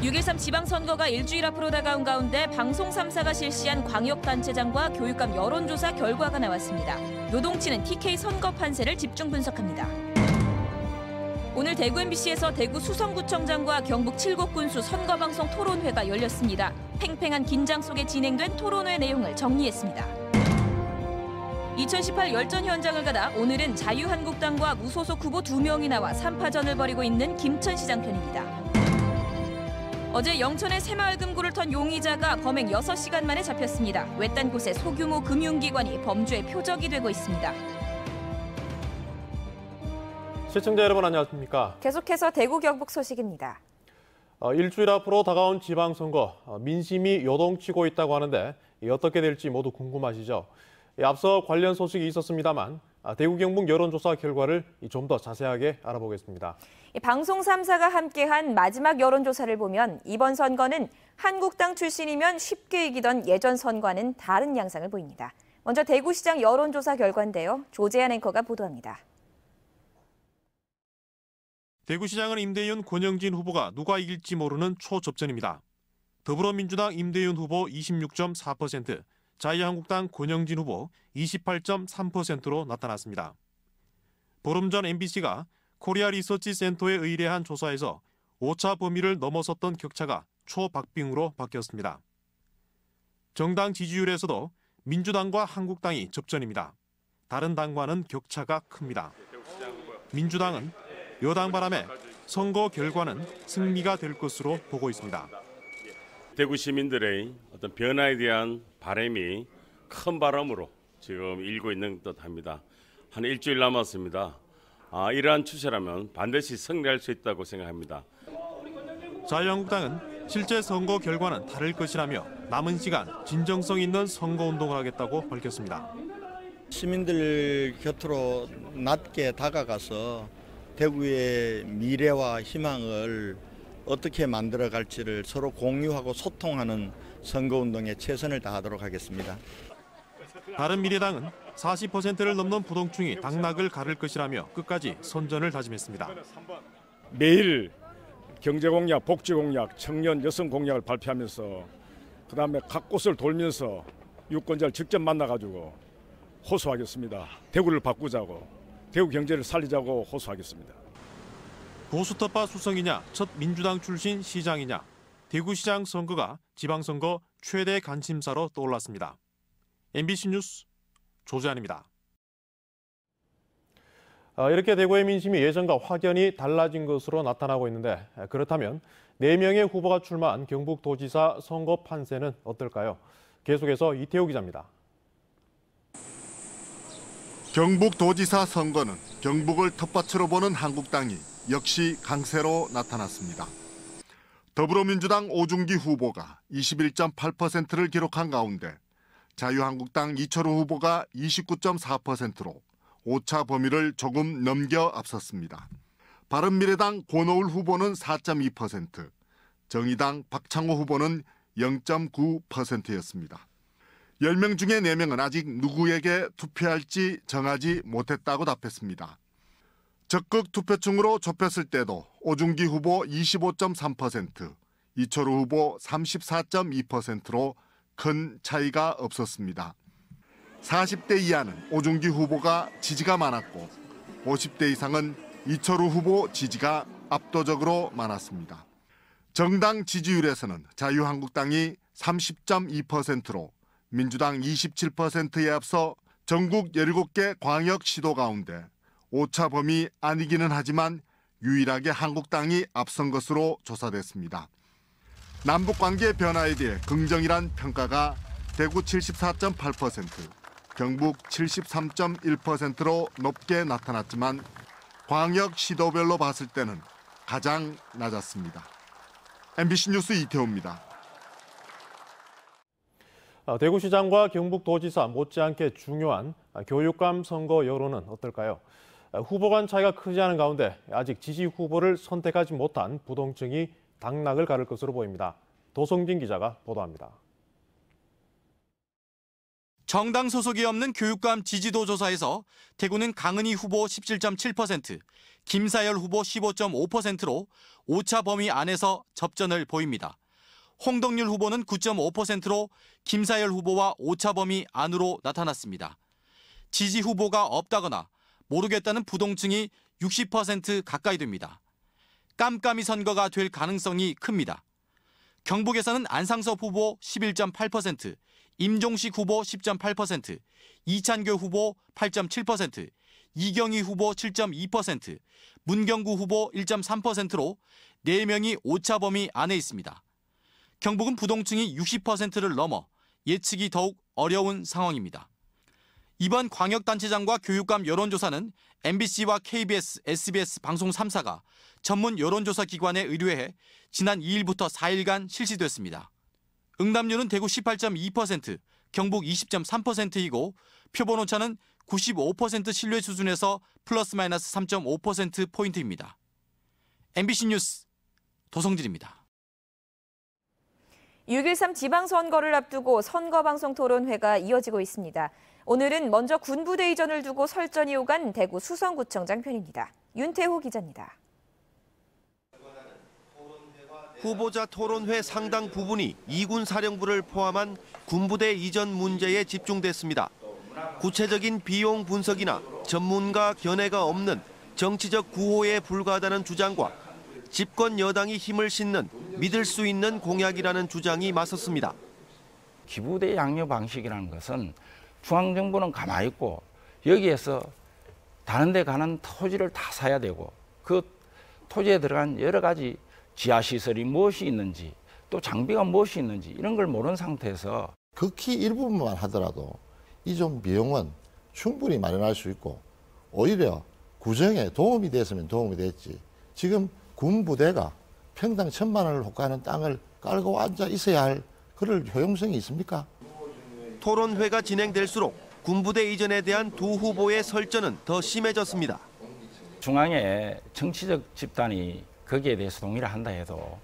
6.13 지방선거가 일주일 앞으로 다가온 가운데 방송 3사가 실시한 광역단체장과 교육감 여론조사 결과가 나왔습니다. 노동치는 TK 선거 판세를 집중 분석합니다. 오늘 대구 MBC에서 대구 수성구청장과 경북 칠곡군수 선거방송 토론회가 열렸습니다. 팽팽한 긴장 속에 진행된 토론회 내용을 정리했습니다. 2018 열전 현장을 가다 오늘은 자유한국당과 무소속 후보 2명이 나와 3파전을 벌이고 있는 김천시장 편입니다. 어제 영천의 새마을 금고를 턴 용의자가 범행 6시간 만에 잡혔습니다. 외딴 곳에 소규모 금융기관이 범죄의 표적이 되고 있습니다. 시청자 여러분 안녕하십니까? 계속해서 대구 경북 소식입니다. 일주일 앞으로 다가온 지방선거, 민심이 요동치고 있다고 하는데 어떻게 될지 모두 궁금하시죠? 앞서 관련 소식이 있었습니다만 대구 경북 여론조사 결과를 좀 더 자세하게 알아보겠습니다. 방송 3사가 함께한 마지막 여론조사를 보면 이번 선거는 한국당 출신이면 쉽게 이기던 예전 선거와는 다른 양상을 보입니다. 먼저 대구시장 여론조사 결과인데요. 조재한 앵커가 보도합니다. 대구시장은 임대윤, 권영진 후보가 누가 이길지 모르는 초접전입니다. 더불어민주당 임대윤 후보 26.4%, 자유한국당 권영진 후보 28.3%로 나타났습니다. 보름 전 MBC가 코리아 리서치 센터에 의뢰한 조사에서 오차 범위를 넘어섰던 격차가 초박빙으로 바뀌었습니다. 정당 지지율에서도 민주당과 한국당이 접전입니다. 다른 당과는 격차가 큽니다. 민주당은 여당 바람에 선거 결과는 승리가 될 것으로 보고 있습니다. 대구 시민들의 어떤 변화에 대한 바람이 큰 바람으로 지금 일고 있는 듯합니다. 한 일주일 남았습니다. 이러한 추세라면 반드시 승리할 수 있다고 생각합니다. 자유한국당은 실제 선거 결과는 다를 것이라며 남은 시간 진정성 있는 선거운동을 하겠다고 밝혔습니다. 시민들 곁으로 낮게 다가가서 대구의 미래와 희망을 어떻게 만들어갈지를 서로 공유하고 소통하는 선거운동에 최선을 다하도록 하겠습니다. 바른미래당은 40%를 넘는 부동층이 당락을 가를 것이라며 끝까지 선전을 다짐했습니다. 매일 경제공약, 복지공약, 청년, 여성 공약을 발표하면서 그다음에 각 곳을 돌면서 유권자를 직접 만나가지고 호소하겠습니다. 대구를 바꾸자고, 대구 경제를 살리자고 호소하겠습니다. 보수톱파 수성이냐, 첫 민주당 출신 시장이냐, 대구시장 선거가 지방선거 최대 관심사로 떠올랐습니다. MBC 뉴스 조재한입니다. 이렇게 대구의 민심이 예전과 확연히 달라진 것으로 나타나고 있는데 그렇다면 4명의 후보가 출마한 경북도지사 선거 판세는 어떨까요? 계속해서 이태호 기자입니다. 경북도지사 선거는 경북을 텃밭으로 보는 한국당이 역시 강세로 나타났습니다. 더불어민주당 오중기 후보가 21.8%를 기록한 가운데 자유한국당 이철우 후보가 29.4%로 오차 범위를 조금 넘겨 앞섰습니다. 바른미래당 권오울 후보는 4.2%, 정의당 박창호 후보는 0.9%였습니다. 10명 중에 4명은 아직 누구에게 투표할지 정하지 못했다고 답했습니다. 적극 투표층으로 좁혔을 때도 오중기 후보 25.3%, 이철우 후보 34.2%로 큰 차이가 없었습니다. 40대 이하는 오중기 후보가 지지가 많았고 50대 이상은 이철우 후보 지지가 압도적으로 많았습니다. 정당 지지율에서는 자유한국당이 30.2%로 민주당 27%에 앞서 전국 17개 광역 시도 가운데 오차 범위 아니기는 하지만 유일하게 한국당이 앞선 것으로 조사됐습니다. 남북관계 변화에 대해 긍정이란 평가가 대구 74.8%, 경북 73.1%로 높게 나타났지만 광역 시도별로 봤을 때는 가장 낮았습니다. MBC 뉴스 이태호입니다. 대구시장과 경북도지사 못지않게 중요한 교육감 선거 여론은 어떨까요? 후보 간 차이가 크지 않은 가운데 아직 지지 후보를 선택하지 못한 부동층이 당락을 가를 것으로 보입니다. 도성진 기자가 보도합니다. 정당 소속이 없는 교육감 지지도 조사에서 대구는 강은희 후보 17.7%, 김사열 후보 15.5%로 오차 범위 안에서 접전을 보입니다. 홍덕률 후보는 9.5%로 김사열 후보와 오차 범위 안으로 나타났습니다. 지지 후보가 없다거나 모르겠다는 부동층이 60% 가까이 됩니다. 깜깜이 선거가 될 가능성이 큽니다. 경북에서는 안상섭 후보 11.8%, 임종식 후보 10.8%, 이찬교 후보 8.7%, 이경희 후보 7.2%, 문경구 후보 1.3%로 4명이 오차 범위 안에 있습니다. 경북은 부동층이 60%를 넘어 예측이 더욱 어려운 상황입니다. 이번 광역단체장과 교육감 여론조사는 MBC와 KBS, SBS 방송 3사가 전문 여론조사 기관에 의뢰해 지난 2일부터 4일간 실시됐습니다. 응답률은 대구 18.2%, 경북 20.3%이고 표본 오차는 95% 신뢰 수준에서 플러스 마이너스 3.5%포인트입니다. MBC 뉴스 도성진입니다. 6.13 지방선거를 앞두고 선거방송 토론회가 이어지고 있습니다. 오늘은 먼저 군부대 이전을 두고 설전이 오간 대구 수성구청장 편입니다. 윤태호 기자입니다. 후보자 토론회 상당 부분이 2군 사령부를 포함한 군부대 이전 문제에 집중됐습니다. 구체적인 비용 분석이나 전문가 견해가 없는 정치적 구호에 불과하다는 주장과 집권 여당이 힘을 싣는 믿을 수 있는 공약이라는 주장이 맞섰습니다. 기부대 양육 방식이라는 것은 중앙정부는 가만히 있고 여기에서 다른 데 가는 토지를 다 사야 되고 그 토지에 들어간 여러 가지 지하시설이 무엇이 있는지 또 장비가 무엇이 있는지 이런 걸 모르는 상태에서 극히 일부분만 하더라도 이전 비용은 충분히 마련할 수 있고 오히려 구정에 도움이 됐으면 도움이 됐지. 지금 군부대가 평당 1,000만 원을 호가하는 땅을 깔고 앉아 있어야 할 그럴 효용성이 있습니까? 토론회가 진행될수록 군부대 이전에 대한 두 후보의 설전은 더 심해졌습니다. 중앙에 정치적 집단이 거기에 대해서 동의를 한다 해도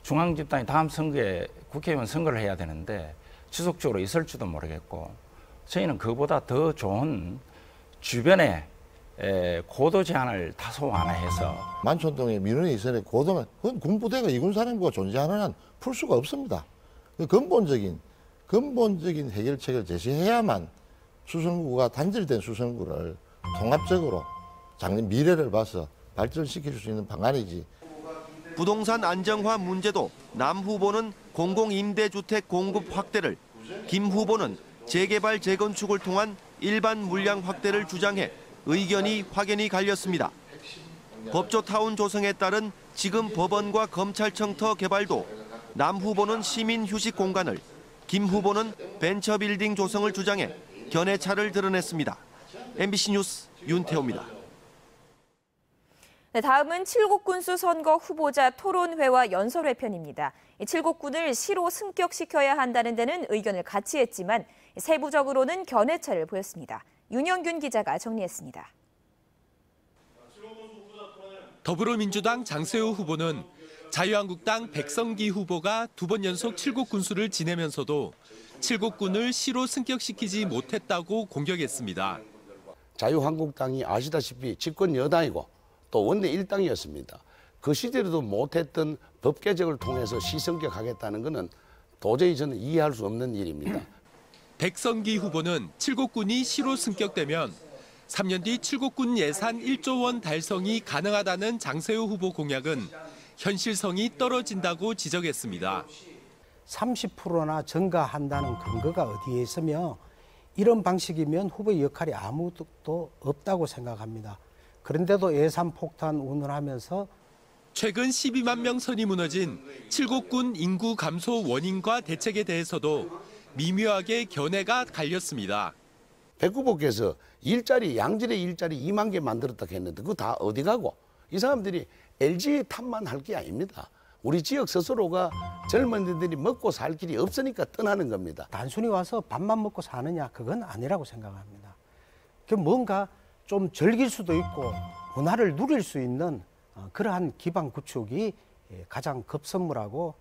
중앙 집단이 다음 선거에 국회의원 선거를 해야 되는데 지속적으로 있을지도 모르겠고 저희는 그보다 더 좋은 주변에 고도 제한을 다소 완화해서 만촌동에 민원이 있으니 고도는 그건 군부대가 이군사령부가 존재하는 한 풀 수가 없습니다. 근본적인 해결책을 제시해야만 수성구가 단절된 수성구를 통합적으로 장래 미래를 봐서 발전시킬 수 있는 방안이지. 부동산 안정화 문제도 남 후보는 공공임대주택 공급 확대를, 김 후보는 재개발 재건축을 통한 일반 물량 확대를 주장해 의견이 확연히 갈렸습니다. 법조타운 조성에 따른 지금 법원과 검찰청터 개발도 남 후보는 시민 휴식 공간을, 김 후보는 벤처빌딩 조성을 주장해 견해차를 드러냈습니다. MBC 뉴스 윤태호입니다. 네, 다음은 칠곡군수 선거 후보자 토론회와 연설회 편입니다. 칠곡군을 시로 승격시켜야 한다는 데는 의견을 같이 했지만 세부적으로는 견해차를 보였습니다. 윤영균 기자가 정리했습니다. 더불어민주당 장세호 후보는 자유한국당 백성기 후보가 2번 연속 칠곡군수를 지내면서도 칠곡군을 시로 승격시키지 못했다고 공격했습니다. 자유한국당이 아시다시피 집권 여당이고 또 원내 일당이었습니다. 그 시절에도 못했던 법 개정을 통해서 시승격하겠다는 것은 도저히 저는 이해할 수 없는 일입니다. 백성기 후보는 칠곡군이 시로 승격되면 3년 뒤 칠곡군 예산 1조 원 달성이 가능하다는 장세호 후보 공약은 현실성이 떨어진다고 지적했습니다. 30%나 증가한다는 근거가 어디에 있으며 이런 방식이면 후보의 역할이 아무것도 없다고 생각합니다. 그런데도 예산 폭탄 운운하면서 최근 12만 명 선이 무너진 칠곡군 인구 감소 원인과 대책에 대해서도 미묘하게 견해가 갈렸습니다. 백 후보께서 일자리, 양질의 일자리 2만 개 만들었다고 했는데 그거 다 어디 가고 이 사람들이 LG 탓만 할 게 아닙니다. 우리 지역 스스로가 젊은이들이 먹고 살 길이 없으니까 떠나는 겁니다. 단순히 와서 밥만 먹고 사느냐 그건 아니라고 생각합니다. 뭔가 좀 즐길 수도 있고 문화를 누릴 수 있는 그러한 기반 구축이 가장 급선무라고.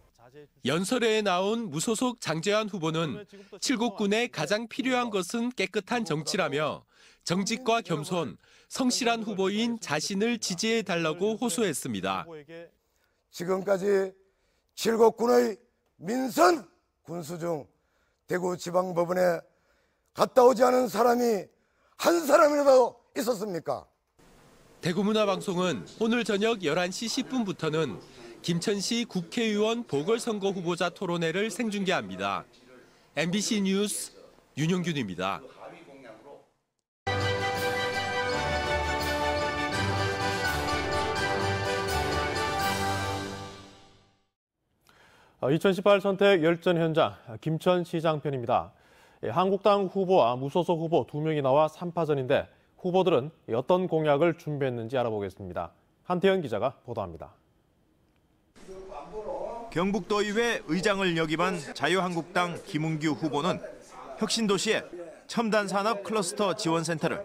연설회에 나온 무소속 장재환 후보는 칠곡군에 가장 필요한 것은 깨끗한 정치라며 정직과 겸손, 성실한 후보인 자신을 지지해달라고 호소했습니다. 지금까지 칠곡군의 민선 군수 중 대구지방법원에 갔다 오지 않은 사람이 한 사람이라도 있었습니까? 대구문화방송은 오늘 저녁 11시 10분부터는 김천시 국회의원 보궐선거 후보자 토론회를 생중계합니다. MBC 뉴스 윤용균입니다. (2018) 선택 열전 현장 김천시장 편입니다. 한국당 후보와 무소속 후보 2명이 나와 3파전인데 후보들은 어떤 공약을 준비했는지 알아보겠습니다. 한태현 기자가 보도합니다. 경북도의회 의장을 역임한 자유한국당 김은규 후보는 혁신도시에 첨단산업 클러스터 지원센터를,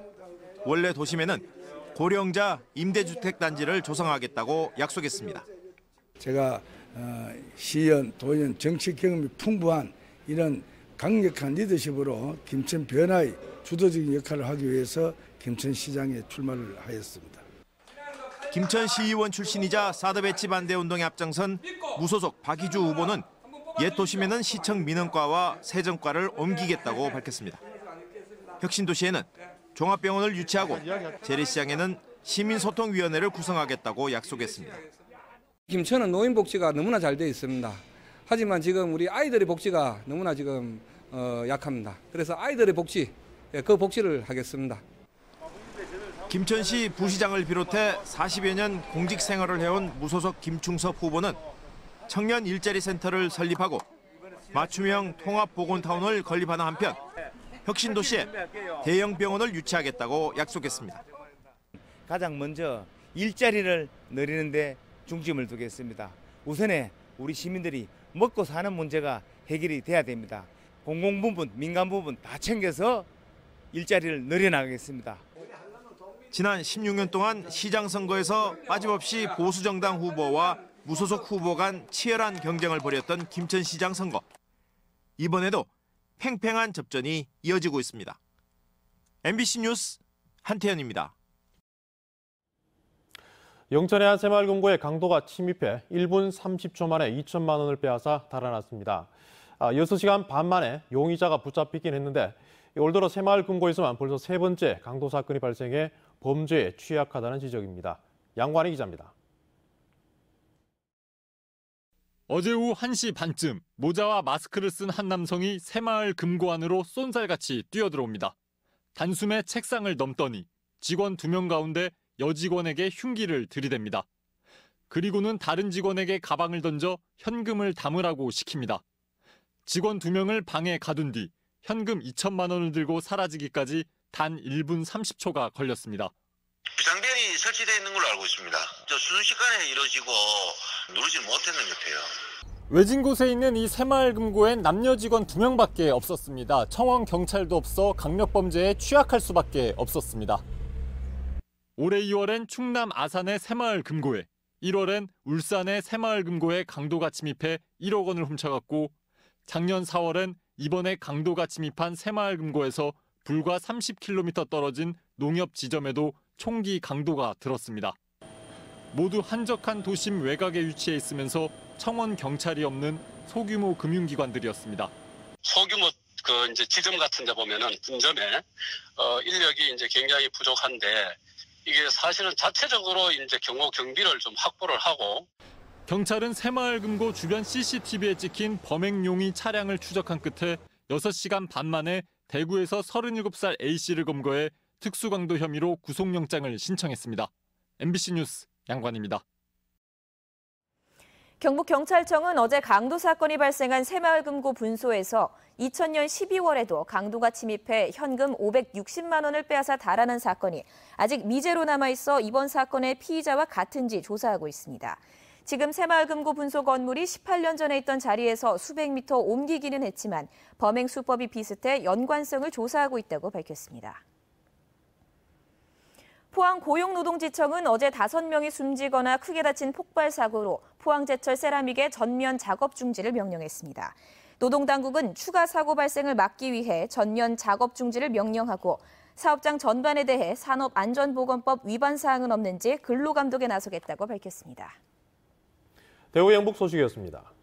원래 도심에는 고령자 임대주택 단지를 조성하겠다고 약속했습니다. 제가 시연, 도연, 정치 경험이 풍부한 이런 강력한 리더십으로 김천 변화의 주도적인 역할을 하기 위해서 김천시장에 출마를 하였습니다. 김천시의원 출신이자 사드 배치 반대 운동에 앞장선 무소속 박희주 후보는 옛 도심에는 시청 민원과와 세정과를 옮기겠다고 밝혔습니다. 혁신도시에는 종합병원을 유치하고 재래시장에는 시민소통위원회를 구성하겠다고 약속했습니다. 김천은 노인복지가 너무나 잘 되어 있습니다. 하지만 지금 우리 아이들의 복지가 너무나 지금 약합니다. 그래서 아이들의 복지, 그 복지를 하겠습니다. 김천시 부시장을 비롯해 40여 년 공직 생활을 해온 무소속 김충섭 후보는 청년 일자리 센터를 설립하고 맞춤형 통합보건타운을 건립하는 한편 혁신도시에 대형 병원을 유치하겠다고 약속했습니다. 가장 먼저 일자리를 늘리는 데 중점을 두겠습니다. 우선에 우리 시민들이 먹고 사는 문제가 해결이 돼야 됩니다. 공공부문, 민간부문 다 챙겨서 일자리를 늘려나가겠습니다. 지난 16년 동안 시장 선거에서 빠짐없이 보수정당 후보와 무소속 후보 간 치열한 경쟁을 벌였던 김천시장 선거. 이번에도 팽팽한 접전이 이어지고 있습니다. MBC 뉴스 한태현입니다. 영천의 한 새마을금고에 강도가 침입해 1분 30초 만에 2천만 원을 빼앗아 달아났습니다. 6시간 반 만에 용의자가 붙잡히긴 했는데 올 들어 새마을금고에서만 벌써 3번째 강도 사건이 발생해 범죄에 취약하다는 지적입니다. 양관희 기자입니다. 어제 오후 1시 반쯤 모자와 마스크를 쓴 한 남성이 새마을금고 안으로 쏜살같이 뛰어들어옵니다. 단숨에 책상을 넘더니 직원 2명 가운데 여직원에게 흉기를 들이댑니다. 그리고는 다른 직원에게 가방을 던져 현금을 담으라고 시킵니다. 직원 2명을 방에 가둔 뒤 현금 2천만 원을 들고 사라지기까지 단 1분 30초가 걸렸습니다. 비상벨이 설치되어 있는 걸로 알고 있습니다. 순식간에 이루어지고 누르지 못했는 것 같아요. 외진 곳에 있는 이 새마을금고엔 남녀 직원 2명밖에 없었습니다. 청원 경찰도 없어 강력범죄에 취약할 수밖에 없었습니다. 올해 2월엔 충남 아산의 새마을금고에, 1월엔 울산의 새마을금고에 강도가 침입해 1억 원을 훔쳐갔고 작년 4월엔 이번에 강도가 침입한 새마을금고에서 불과 30km 떨어진 농협 지점에도 총기 강도가 들었습니다. 모두 한적한 도심 외곽에 위치해 있으면서 청원 경찰이 없는 소규모 금융기관들이었습니다. 소규모 지점 같은 데 보면은 분점에 인력이 이제 굉장히 부족한데 이게 사실은 자체적으로 이제 경호 경비를 좀 확보를 하고 경찰은 새마을금고 주변 CCTV에 찍힌 범행 용의 차량을 추적한 끝에 6시간 반 만에 대구에서 37살 A씨를 검거해 특수강도 혐의로 구속영장을 신청했습니다. MBC 뉴스 양관입니다. 경북경찰청은 어제 강도 사건이 발생한 새마을금고 분소에서 2000년 12월에도 강도가 침입해 현금 560만 원을 빼앗아 달아난 사건이 아직 미제로 남아있어 이번 사건의 피의자와 같은지 조사하고 있습니다. 지금 새마을금고 분소 건물이 18년 전에 있던 자리에서 수백 미터 옮기기는 했지만 범행 수법이 비슷해 연관성을 조사하고 있다고 밝혔습니다. 포항 고용노동지청은 어제 5명이 숨지거나 크게 다친 폭발 사고로 포항제철 세라믹의 전면 작업 중지를 명령했습니다. 노동당국은 추가 사고 발생을 막기 위해 전면 작업 중지를 명령하고 사업장 전반에 대해 산업안전보건법 위반 사항은 없는지 근로감독에 나서겠다고 밝혔습니다. 대구 영북 소식이었습니다.